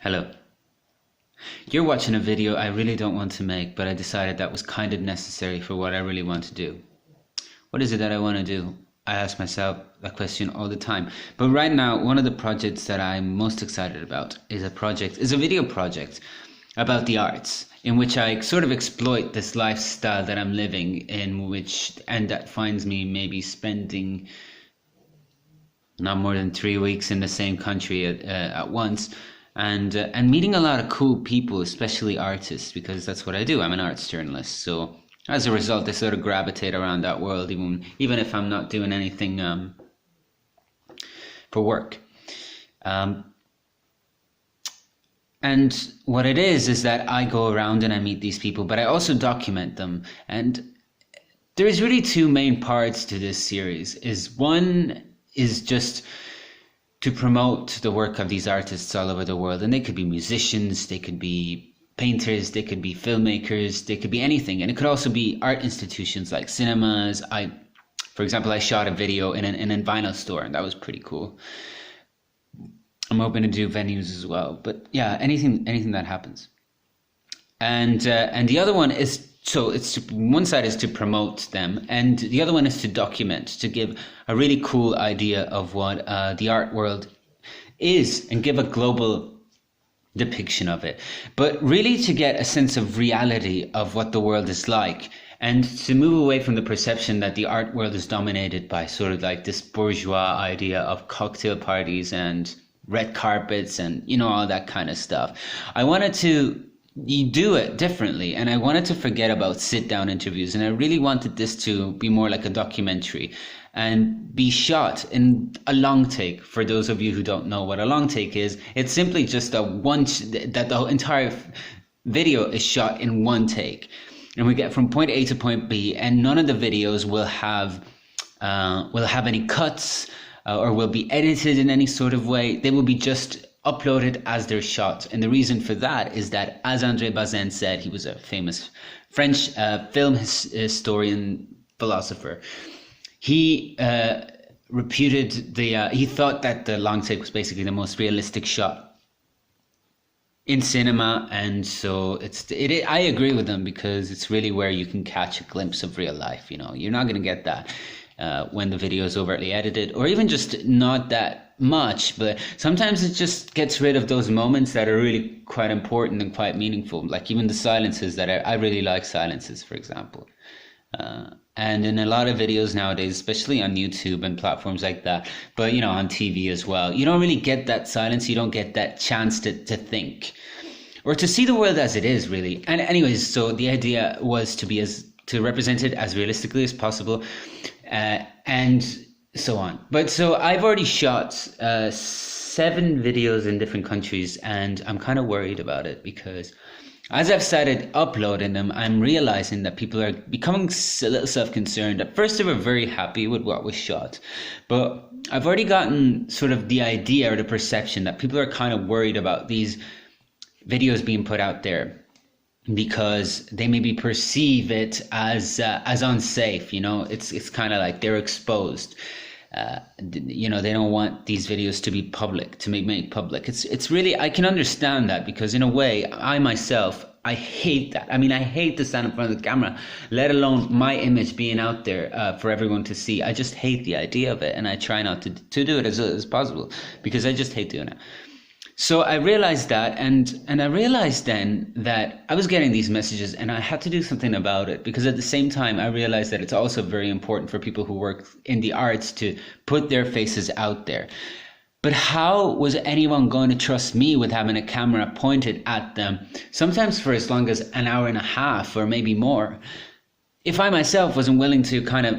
Hello. You're watching a video I really don't want to make, but I decided that was kind of necessary for what I really want to do. What is it that I want to do? I ask myself that question all the time. But right now, one of the projects that I'm most excited about is a video project about the arts, in which I sort of exploit this lifestyle that I'm living and that finds me maybe spending not more than 3 weeks in the same country at once. And meeting a lot of cool people, especially artists, because that's what I do. I'm an arts journalist. So as a result, I sort of gravitate around that world, even if I'm not doing anything for work. And what it is that I go around and I meet these people, but I also document them. And there's really two main parts to this series. One is just to promote the work of these artists all over the world. And they could be musicians, they could be painters, they could be filmmakers, they could be anything. And it could also be art institutions like cinemas. For example, I shot a video in a vinyl store, and that was pretty cool. I'm hoping to do venues as well. But yeah, anything that happens. And the other one is, one side is to promote them, and the other one is to document, to give a really cool idea of what the art world is and give a global depiction of it. But really to get a sense of reality of what the world is like, and to move away from the perception that the art world is dominated by sort of like this bourgeois idea of cocktail parties and red carpets and, all that kind of stuff. I wanted to do it differently, and I wanted to forget about sit-down interviews, and I really wanted this to be more like a documentary and be shot in a long take. For those of you who don't know what a long take is, it's simply just that the entire video is shot in one take, and we get from point A to point B, and none of the videos will have any cuts or will be edited in any sort of way. They will be just uploaded as they're shot. And the reason for that is that, as André Bazin said, he was a famous French film historian, philosopher. He he thought that the long take was basically the most realistic shot in cinema, and so I agree with them, because it's really where you can catch a glimpse of real life. You're not going to get that when the video is overtly edited, or even just not that much, but sometimes it just gets rid of those moments that are really quite important and quite meaningful, like even the silences that I really like silences, for example. And in a lot of videos nowadays, especially on YouTube and platforms like that, but on TV as well, you don't really get that silence. You don't get that chance to think or to see the world as it is, really. And anyways, so the idea was to represent it as realistically as possible, and so on. But so I've already shot 7 videos in different countries, and I'm kind of worried about it, because as I've started uploading them, I'm realizing that people are becoming a little self-concerned. At first, they were very happy with what was shot, but I've already gotten sort of the idea or the perception that people are kind of worried about these videos being put out there, because they maybe perceive it as unsafe. It's kind of like they're exposed. They don't want these videos to be public, to be made public. It's really, I can understand that, because in a way, I hate that. I mean, I hate to stand in front of the camera, let alone my image being out there for everyone to see. I just hate the idea of it, and I try not to do it as possible, because I just hate doing it. So I realized that, and I realized then that I was getting these messages, and I had to do something about it, because at the same time I realized that it's also very important for people who work in the arts to put their faces out there. But how was anyone going to trust me with having a camera pointed at them, sometimes for as long as an hour and a half or maybe more, if I myself wasn't willing to kind of,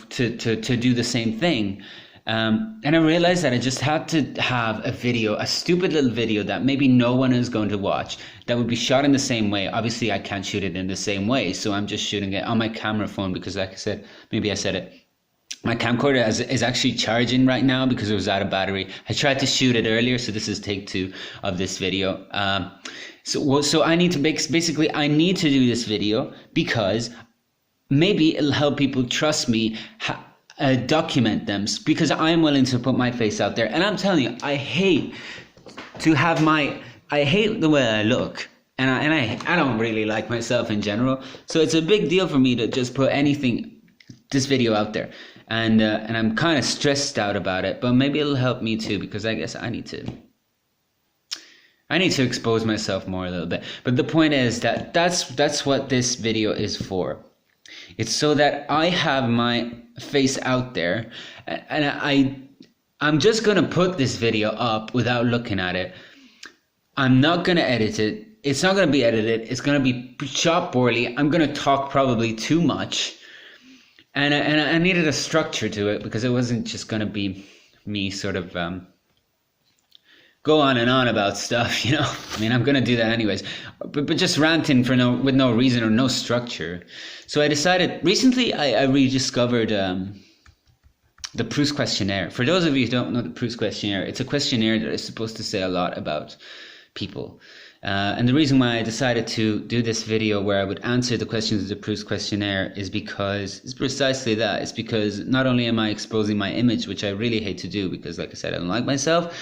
to do the same thing? And I realized that I just had to have a stupid little video that maybe no one is going to watch, that would be shot in the same way. Obviously, I can't shoot it in the same way, so I'm just shooting it on my camera phone, because like I said, my camcorder is actually charging right now because it was out of battery. I tried to shoot it earlier, so this is take 2 of this video. So I need to I need to do this video, because maybe it'll help people trust me, document them, because I am willing to put my face out there. And I'm telling you, I hate to have my I hate the way I look. I don't really like myself in general. So it's a big deal for me to just put this video out there. And I'm kind of stressed out about it, but maybe it'll help me too, because I guess I need to expose myself more a little bit. But the point is that's what this video is for. It's so that I have my face out there, and I'm just gonna put this video up without looking at it. I'm not gonna edit it. It's not gonna be edited. It's gonna be shot poorly. I'm gonna talk probably too much, and I needed a structure to it, because it wasn't just gonna be me sort of go on and on about stuff, you know. I mean, I'm gonna do that anyways, but just ranting with no reason or no structure. So I decided recently I rediscovered the Proust Questionnaire. For those of you who don't know the Proust Questionnaire, it's a questionnaire that is supposed to say a lot about people. And the reason why I decided to do this video where I would answer the questions of the Proust Questionnaire is because it's precisely that. It's because not only am I exposing my image, which I really hate to do, because like I said, I don't like myself,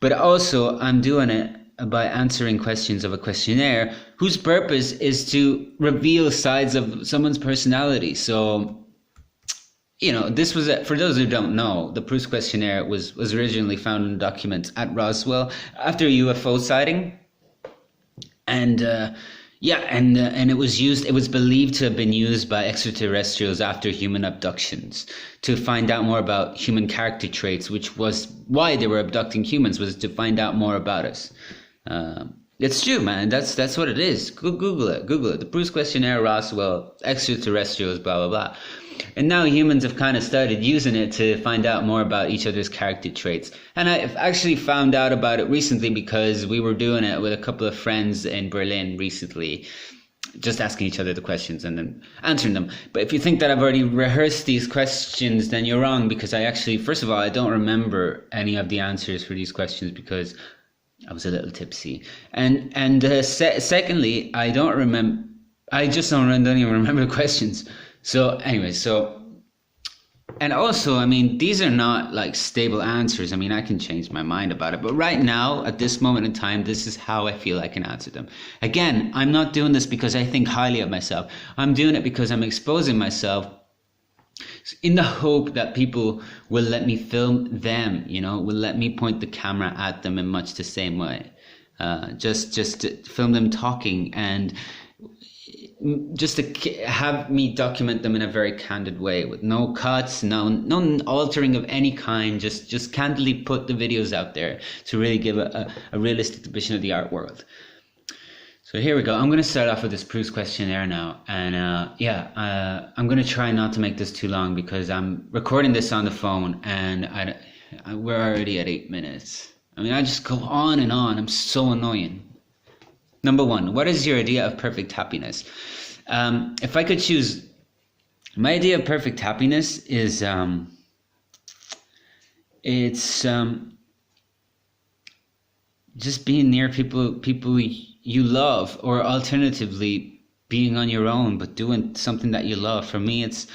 but also I'm doing it by answering questions of a questionnaire whose purpose is to reveal sides of someone's personality. So, you know, this was, for those who don't know, the Proust Questionnaire was originally found in documents at Roswell after a UFO sighting. And and it was believed to have been used by extraterrestrials after human abductions to find out more about human character traits, which was why they were abducting humans, was to find out more about us. It's true, man. That's what it is. Google it. The Proust Questionnaire, Roswell, extraterrestrials, blah, blah, blah. And now humans have kind of started using it to find out more about each other's character traits. And I've actually found out about it recently because we were doing it with a couple of friends in Berlin recently, just asking each other the questions and then answering them. But if you think that I've already rehearsed these questions, then you're wrong, because I actually, first of all, I don't remember any of the answers for these questions because I was a little tipsy. And secondly, I don't even remember the questions. So anyway, and also, I mean, these are not like stable answers. I mean, I can change my mind about it, but right now, at this moment in time, this is how I feel I can answer them. Again, I'm not doing this because I think highly of myself. I'm doing it because I'm exposing myself in the hope that people will let me film them, you know, will let me point the camera at them in much the same way. Just to film them talking, and just to have me document them in a very candid way, with no cuts, no altering of any kind, just candidly put the videos out there to really give a realistic depiction of the art world. So here we go. I'm going to start off with this Proust Questionnaire now, and I'm going to try not to make this too long because I'm recording this on the phone, and we're already at 8 minutes. I mean, I just go on and on. I'm so annoying. Number 1, what is your idea of perfect happiness? If I could choose, my idea of perfect happiness is just being near people you love, or alternatively being on your own but doing something that you love. For me, it's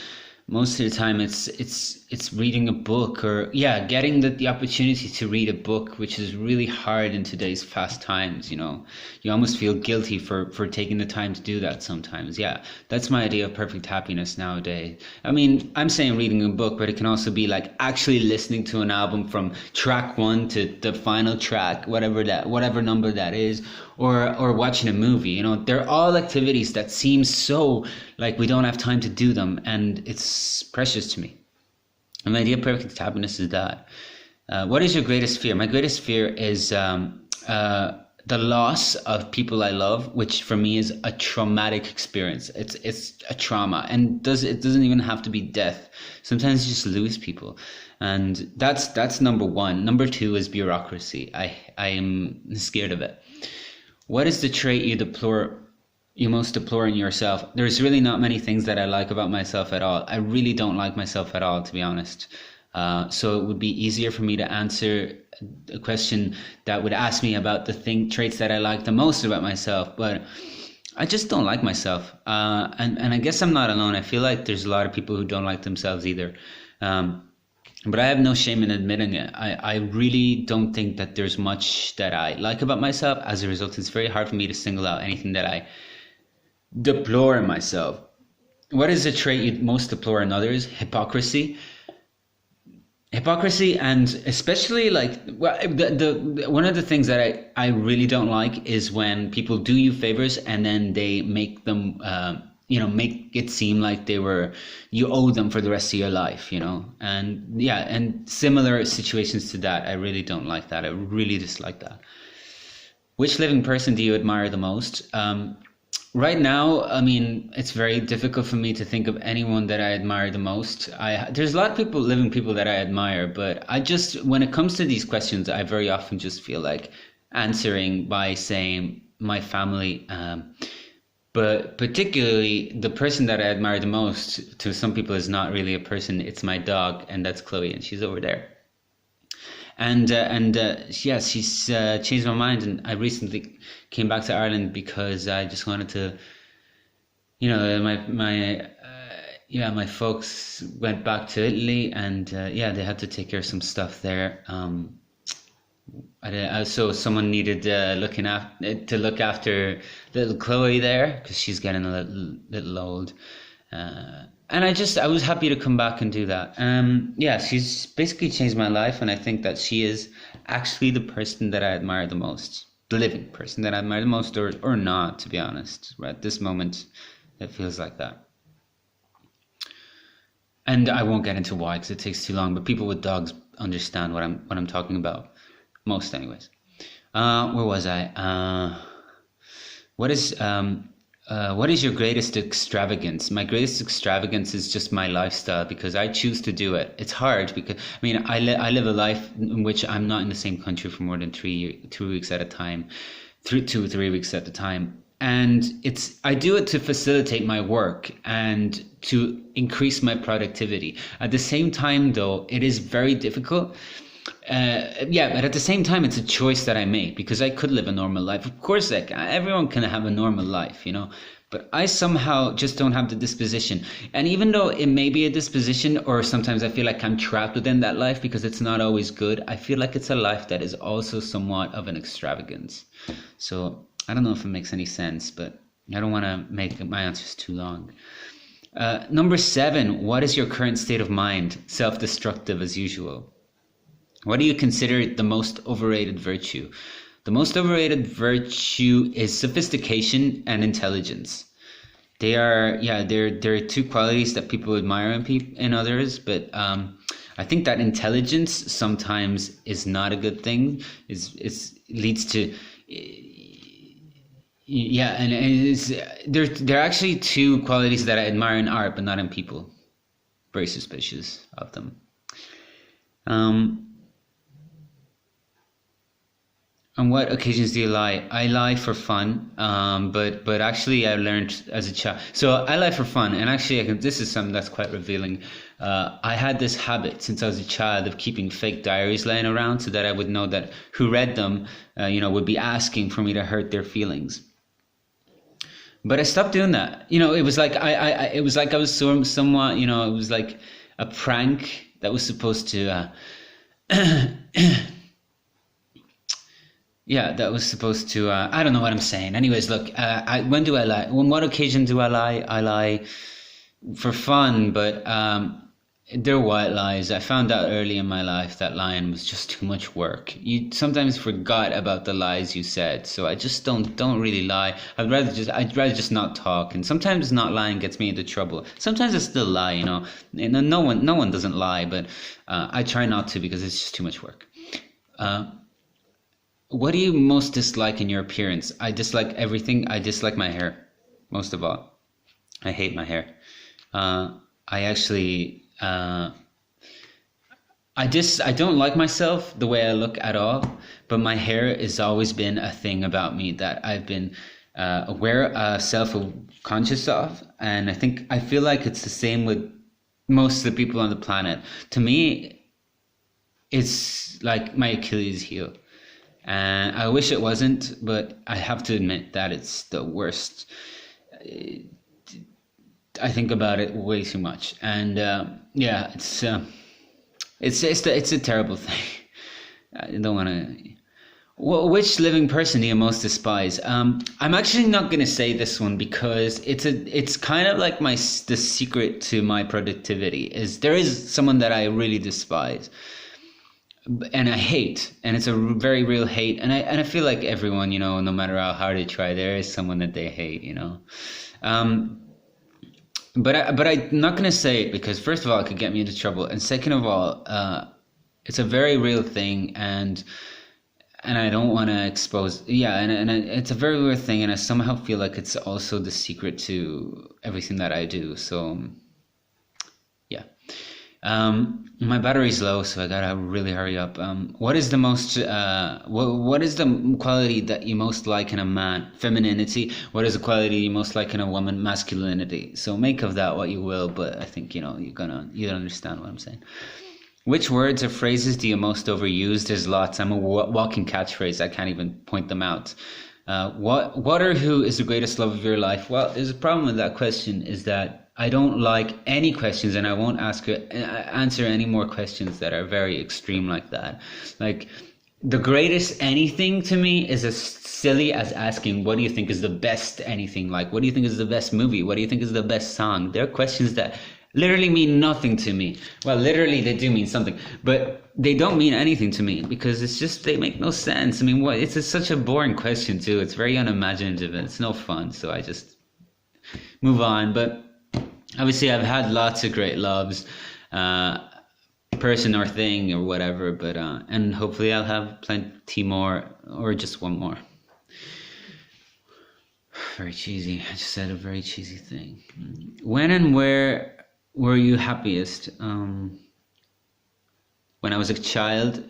most of the time it's reading a book, or getting the opportunity to read a book, which is really hard in today's fast times. You know, you almost feel guilty for taking the time to do that sometimes. That's my idea of perfect happiness nowadays. I mean, I'm saying reading a book, but it can also be like actually listening to an album from track 1 to the final track, whatever number that is, or watching a movie. You know, they're all activities that seem so like we don't have time to do them, and it's precious to me. And my idea of perfect happiness is that. What is your greatest fear? My greatest fear is the loss of people I love, which for me is a traumatic experience. It's a trauma, and it doesn't even have to be death. Sometimes you just lose people, and that's number 1. Number 2 is bureaucracy. I am scared of it. What is the trait you most deplore in yourself? There's really not many things that I like about myself at all. I really don't like myself at all, to be honest. So it would be easier for me to answer a question that would ask me about the traits that I like the most about myself, but I just don't like myself. And I guess I'm not alone. I feel like there's a lot of people who don't like themselves either. But I have no shame in admitting it. I really don't think that there's much that I like about myself. As a result, it's very hard for me to single out anything that I deplore in myself. What is the trait you most deplore in others? Hypocrisy, and especially like, well, the one of the things that I really don't like is when people do you favors and then they make them make it seem like you owe them for the rest of your life, and yeah, and similar situations to that. I really don't like that. I really dislike that. Which living person do you admire the most? Right now, I mean, it's very difficult for me to think of anyone that I admire the most. There's a lot of living people that I admire, but when it comes to these questions, I very often just feel like answering by saying my family. But particularly the person that I admire the most, to some people, is not really a person. It's my dog, and that's Chloe, and she's over there. And yes, she's changed my mind. And I recently came back to Ireland because I just wanted to, my folks went back to Italy, and they had to take care of some stuff there. So someone needed to look after little Chloe there because she's getting a little old. And I was happy to come back and do that. She's basically changed my life, and I think that she is actually the person that I admire the most, the living person that I admire the most, or not, to be honest. Right at this moment, it feels like that. And I won't get into why because it takes too long. But people with dogs understand what I'm talking about, most, anyways. Where was I? What is your greatest extravagance? My greatest extravagance is just my lifestyle because I choose to do it. It's hard because, I mean, I live a life in which I'm not in the same country for more than 2 weeks at a time, 2 or 3 weeks at a time. And I do it to facilitate my work and to increase my productivity. At the same time, though, it is very difficult. But at the same time, it's a choice that I make because I could live a normal life. Of course, like everyone can have a normal life, but I somehow just don't have the disposition. And even though it may be a disposition, or sometimes I feel like I'm trapped within that life because it's not always good, I feel like it's a life that is also somewhat of an extravagance. So I don't know if it makes any sense, but I don't want to make my answers too long. Number 7, what is your current state of mind? Self-destructive as usual. What do you consider the most overrated virtue? The most overrated virtue is sophistication and intelligence. There are 2 qualities that people admire in others, but I think that intelligence sometimes is not a good thing. It leads to there are actually 2 qualities that I admire in art, but not in people. Very suspicious of them. On what occasions do you lie? I lie for fun, but actually I learned as a child. So I lie for fun, and actually this is something that's quite revealing. I had this habit since I was a child of keeping fake diaries laying around so that I would know that who read them, would be asking for me to hurt their feelings. But I stopped doing that. It was like I was somewhat, it was like a prank that was supposed to. That was supposed to, I don't know what I'm saying. Anyways, look, when do I lie? On what occasion do I lie? I lie for fun, but they're white lies. I found out early in my life that lying was just too much work. You sometimes forgot about the lies you said, so I just don't really lie. I'd rather just not talk, and sometimes not lying gets me into trouble. Sometimes I still lie, And no one doesn't lie, but I try not to because it's just too much work. What do you most dislike in your appearance? I dislike everything. I dislike my hair, most of all. I hate my hair. I don't like myself the way I look at all, but my hair has always been a thing about me that I've been aware, self-conscious of, and I feel like it's the same with most of the people on the planet. To me, it's like my Achilles heel. And I wish it wasn't, but I have to admit that it's the worst. I think about it way too much, and It's a terrible thing. I don't want to. Which living person do you most despise? I'm actually not going to say this one because it's kind of like the secret to my productivity is there is someone that I really despise and I hate, and it's a very real hate, and I feel like everyone, no matter how hard they try, there is someone that they hate. Um, but I'm not going to say it because first of all, it could get me into trouble, and second of all, it's a very real thing, and I don't want to expose. Yeah, and it's a very real thing, and I somehow feel like it's also the secret to everything that I do. So yeah. My battery's low, so I gotta really hurry up. What is the most what is the quality that you most like in a man? Femininity. What is the quality you most like in a woman? Masculinity. So make of that what you will, but I think you understand what I'm saying. Which words or phrases do you most overuse? There's lots. I'm a walking catchphrase. I can't even point them out. What or who is the greatest love of your life? Well, there's a problem with that question is that I don't like any questions, and I won't answer any more questions that are very extreme like that. Like, the greatest anything to me is as silly as asking, what do you think is the best anything? Like, what do you think is the best movie? What do you think is the best song? They're questions that literally mean nothing to me. Well, literally they do mean something, but they don't mean anything to me because they make no sense. I mean, such a boring question too. It's very unimaginative and it's no fun. So I just move on. But obviously I've had lots of great loves, person or thing or whatever, but, and hopefully I'll have plenty more or just one more. Very cheesy. I just said a very cheesy thing. When and where were you happiest? When I was a child,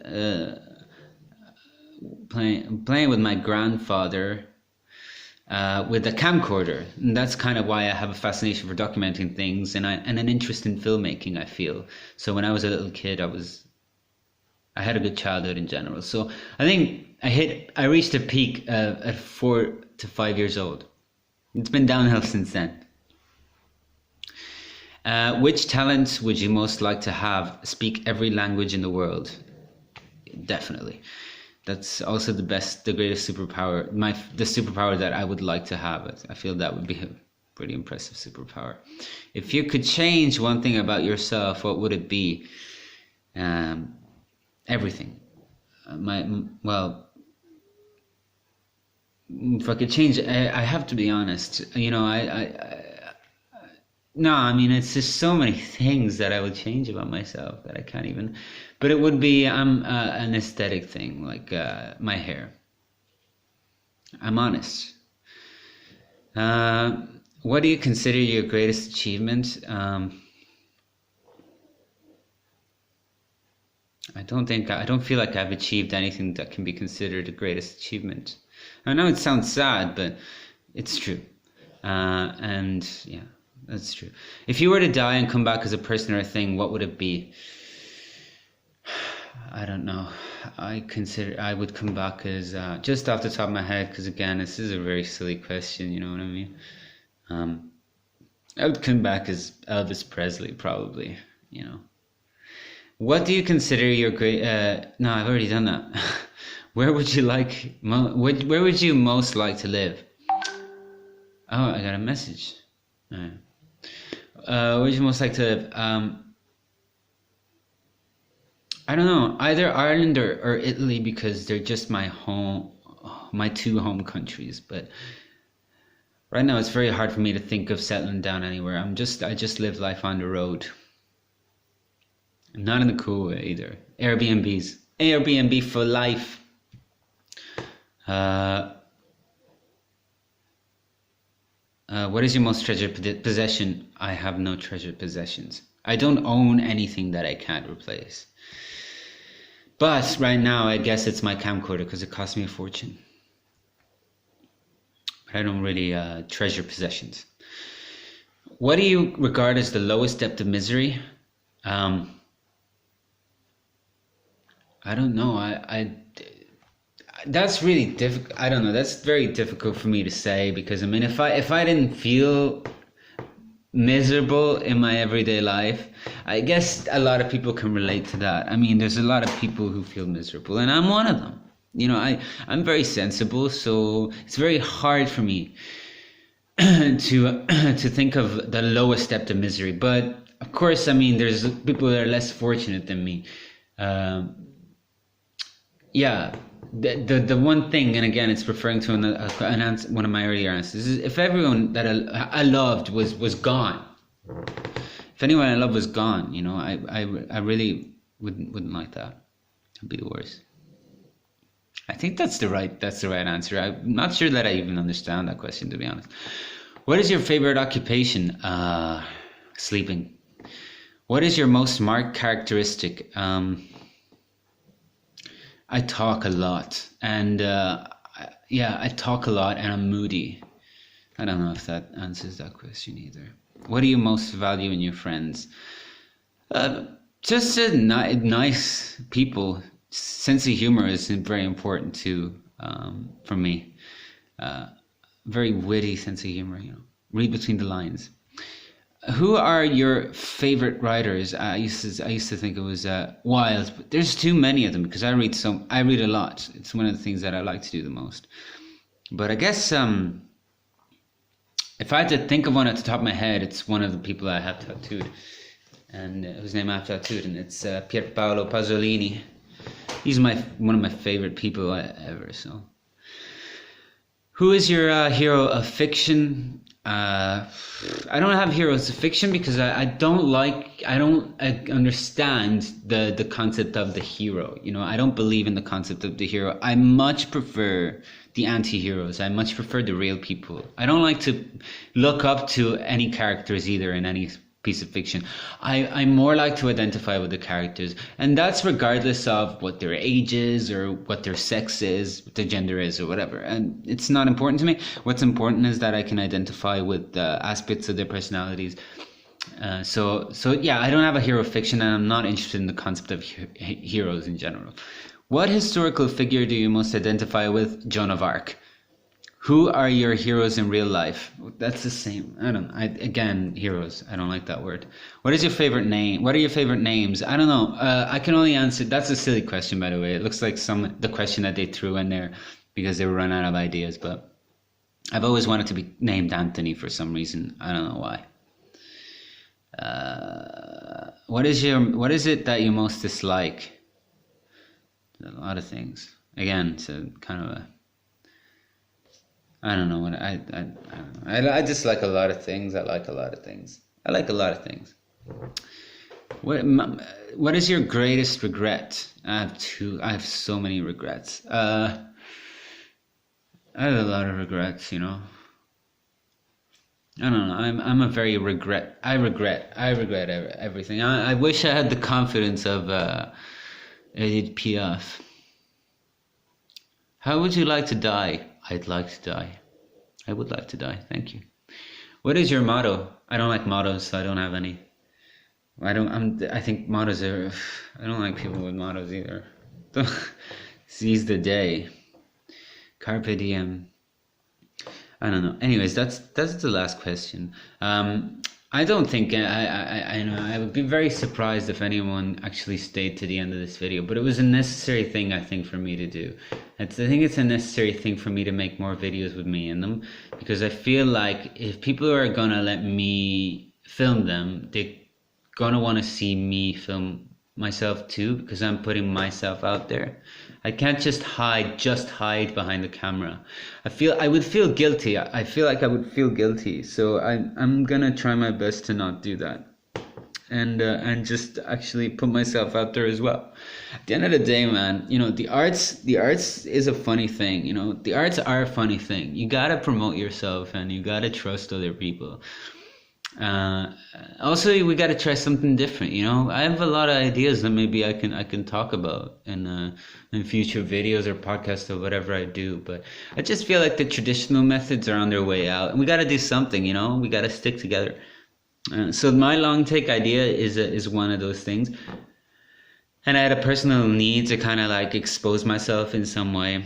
playing with my grandfather with a camcorder, and that's kind of why I have a fascination for documenting things and an interest in filmmaking. I feel so. When I was a little kid, I had a good childhood in general. So I think I reached a peak at 4 to 5 years old. It's been downhill since then. Which talent would you most like to have? Speak every language in the world. Definitely. That's also the greatest superpower. The superpower that I would like to have. I feel that would be a pretty impressive superpower. If you could change one thing about yourself, what would it be? Everything. If I could change, I have to be honest. No, I mean, it's just so many things that I would change about myself that I can't even, but it would be an aesthetic thing, like my hair. I'm honest. What do you consider your greatest achievement? I don't feel like I've achieved anything that can be considered the greatest achievement. I know it sounds sad, but it's true. And yeah. That's true. If you were to die and come back as a person or a thing, what would it be? I don't know. I would come back as, just off the top of my head, because again, this is a very silly question, you know what I mean? I would come back as Elvis Presley, probably, What do you consider your great, no, I've already done that. Where would you most like to live? Oh, I got a message. Where would you most like to live? I don't know, either Ireland or Italy because they're just my two home countries. But right now it's very hard for me to think of settling down anywhere. I just live life on the road. Not in the cool way either. Airbnb for life. What is your most treasured possession? I have no treasured possessions. I don't own anything that I can't replace. But right now, I guess it's my camcorder because it cost me a fortune. But I don't really treasure possessions. What do you regard as the lowest depth of misery? I don't know. That's really difficult. I don't know. That's very difficult for me to say because I mean, if I didn't feel miserable in my everyday life. I guess a lot of people can relate to that. I mean, there's a lot of people who feel miserable, and I'm one of them. You know, I'm very sensible, so it's very hard for me to think of the lowest step to misery. But of course, I mean, there's people that are less fortunate than me. Yeah, the one thing, and again, it's referring to an answer, one of my earlier answers, is if everyone that I loved was gone, if anyone I loved was gone, you know, I really wouldn't like that. It'd be the worst. I think that's the right answer. I'm not sure that I even understand that question, to be honest. What is your favorite occupation? Sleeping. What is your most marked characteristic? I talk a lot, and I talk a lot, and I'm moody. I don't know if that answers that question either. What do you most value in your friends? Just nice people. Sense of humor is very important too, for me. Very witty sense of humor, you know. Read between the lines. Who are your favorite writers? I used to think it was Wilde, but there's too many of them because I read a lot. It's one of the things that I like to do the most. But I guess if I had to think of one at the top of my head, it's one of the people I have tattooed, and whose name I have tattooed, and it's Pier Paolo Pasolini. He's one of my favorite people ever. So, who is your hero of fiction? I don't have heroes of fiction because I don't understand the concept of the hero. You know, I don't believe in the concept of the hero. I much prefer the anti-heroes. I much prefer the real people. I don't like to look up to any characters either in any piece of fiction. I more like to identify with the characters, and that's regardless of what their age is or what their sex is, what their gender is, or whatever. And it's not important to me. What's important is that I can identify with aspects of their personalities. So yeah, I don't have a hero of fiction, and I'm not interested in the concept of heroes in general. What historical figure do you most identify with? Joan of Arc. Who are your heroes in real life? That's the same. Again, heroes. I don't like that word. What is your favorite name? What are your favorite names? I don't know. I can only answer. That's a silly question, by the way. It looks like the question that they threw in there because they were running out of ideas. But I've always wanted to be named Anthony for some reason. I don't know why. What is it that you most dislike? A lot of things. Again, it's a kind of a. I don't know what I don't know. I just like a lot of things. I like a lot of things. What is your greatest regret? I have so many regrets. I have a lot of regrets, you know. I don't know. I'm a very regret. I regret everything. I wish I had the confidence of Edith Piaf. How would you like to die? I'd like to die. I would like to die. Thank you. What is your motto? I don't like mottos, so I don't have any. I think mottos are. I don't like people with mottos either. Seize the day. Carpe diem. I don't know. Anyways, that's the last question. I don't think I would be very surprised if anyone actually stayed to the end of this video, but it was a necessary thing, I think, for me to do. I think it's a necessary thing for me to make more videos with me in them, because I feel like if people are gonna let me film them, they're gonna want to see me film myself too, because I'm putting myself out there. I can't just hide behind the camera. I would feel guilty. I feel like I would feel guilty. So I'm gonna try my best to not do that, and just actually put myself out there as well. At the end of the day, man, you know, the arts is a funny thing. You know, the arts are a funny thing. You gotta promote yourself, and you gotta trust other people. Also, we got to try something different. You know, I have a lot of ideas that maybe I can talk about in future videos or podcasts or whatever I do. But I just feel like the traditional methods are on their way out, and we got to do something. You know, we got to stick together. So my long take idea is one of those things, and I had a personal need to kind of like expose myself in some way.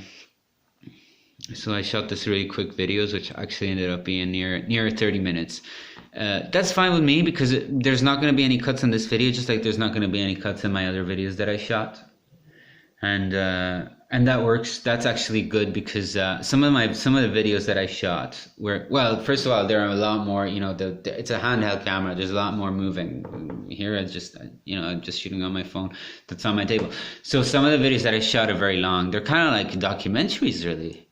So I shot this really quick videos, which actually ended up being near 30 minutes. That's fine with me because there's not going to be any cuts in this video, just like there's not going to be any cuts in my other videos that I shot. And that works. That's actually good because some of the videos that I shot were, well, first of all, there are a lot more. You know, it's a handheld camera. There's a lot more moving. Here, I'm just shooting on my phone that's on my table. So some of the videos that I shot are very long. They're kind of like documentaries, really.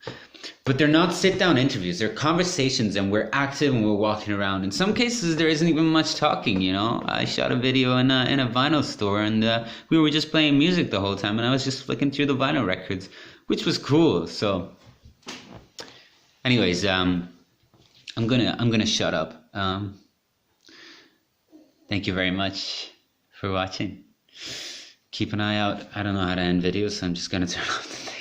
But they're not sit-down interviews. They're conversations, and we're active and we're walking around. In some cases, there isn't even much talking. You know, I shot a video in a vinyl store, and we were just playing music the whole time, and I was just flicking through the vinyl records, which was cool. So, anyways, I'm gonna shut up. Thank you very much for watching. Keep an eye out. I don't know how to end videos, so I'm just gonna turn off the